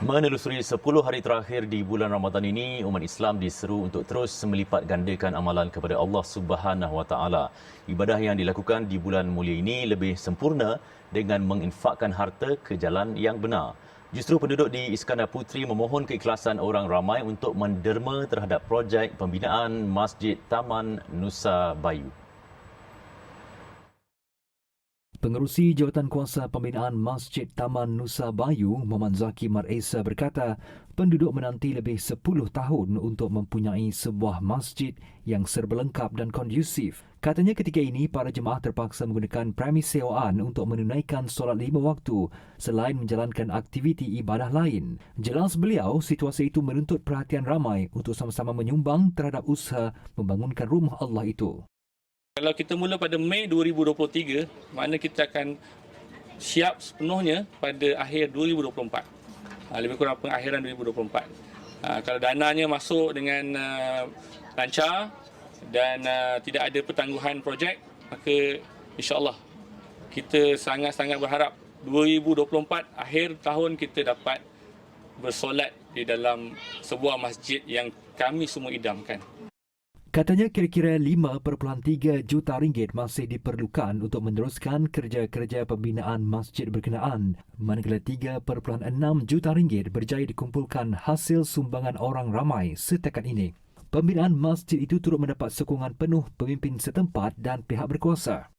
Menelusuri 10 hari terakhir di bulan Ramadan ini, umat Islam diseru untuk terus melipat gandakan amalan kepada Allah Subhanahu Wa Taala. Ibadah yang dilakukan di bulan mulia ini lebih sempurna dengan menginfakkan harta ke jalan yang benar. Justru penduduk di Iskandar Puteri memohon keikhlasan orang ramai untuk menderma terhadap projek pembinaan Masjid Taman Nusa Bayu. Pengerusi Jawatankuasa Pembinaan Masjid Taman Nusa Bayu, Muhammad Zaki Mar Esa berkata, penduduk menanti lebih 10 tahun untuk mempunyai sebuah masjid yang serba lengkap dan kondusif. Katanya ketika ini, para jemaah terpaksa menggunakan premis sewaan untuk menunaikan solat 5 waktu selain menjalankan aktiviti ibadah lain. Jelas beliau, situasi itu menuntut perhatian ramai untuk sama-sama menyumbang terhadap usaha membangunkan rumah Allah itu. Kalau kita mula pada Mei 2023, makna kita akan siap sepenuhnya pada akhir 2024. Lebih kurang pengakhiran 2024. Kalau dananya masuk dengan lancar dan tidak ada pertangguhan projek, maka insya-Allah kita sangat-sangat berharap 2024 akhir tahun kita dapat bersolat di dalam sebuah masjid yang kami semua idamkan. Katanya kira-kira 5.3 juta ringgit masih diperlukan untuk meneruskan kerja-kerja pembinaan masjid berkenaan, manakala 3.6 juta ringgit berjaya dikumpulkan hasil sumbangan orang ramai setakat ini. Pembinaan masjid itu turut mendapat sokongan penuh pemimpin setempat dan pihak berkuasa.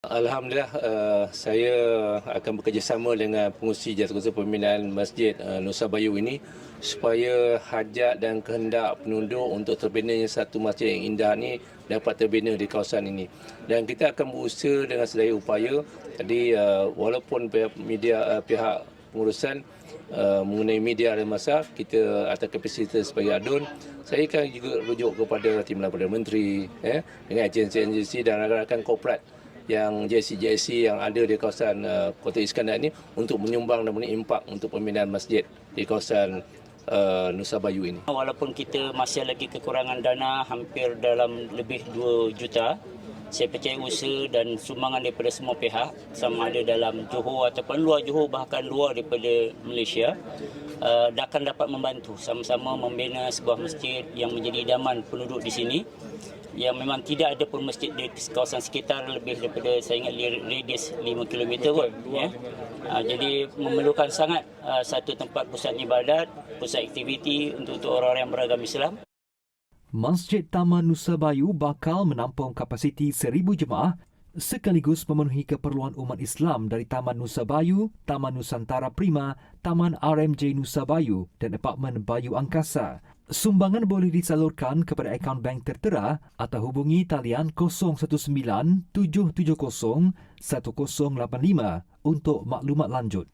Alhamdulillah, saya akan bekerjasama dengan pengurusi Jawatankuasa Pembinaan Masjid Nusa Bayu ini supaya hajat dan kehendak penduduk untuk terbinanya satu masjid yang indah ini dapat terbina di kawasan ini. Dan kita akan berusaha dengan sedaya upaya. Jadi walaupun pihak pengurusan mengenai media dan masa, kita atas kapasiti sebagai adun, saya akan juga rujuk kepada Timbalan Perdana Menteri dengan agensi-agensi dan rakan-rakan korporat yang JC yang ada di kawasan Kota Iskandar ini untuk menyumbang dan impak untuk pembinaan masjid di kawasan Nusa Bayu ini. Walaupun kita masih lagi kekurangan dana hampir dalam lebih 2 juta, saya percaya usaha dan sumbangan daripada semua pihak, sama ada dalam Johor ataupun luar Johor, bahkan luar daripada Malaysia, akan dapat membantu sama-sama membina sebuah masjid yang menjadi idaman penduduk di sini, yang memang tidak ada pun masjid di kawasan sekitar lebih daripada, saya ingat, radius 5 km pun. Jadi memerlukan sangat satu tempat pusat ibadat, pusat aktiviti untuk orang-orang yang beragama Islam. Masjid Taman Nusa Bayu bakal menampung kapasiti 1,000 jemaah sekaligus memenuhi keperluan umat Islam dari Taman Nusa Bayu, Taman Nusantara Prima, Taman RMJ Nusa Bayu dan Apartmen Bayu Angkasa. Sumbangan boleh disalurkan kepada akaun bank tertera atau hubungi talian 019 770 1085 untuk maklumat lanjut.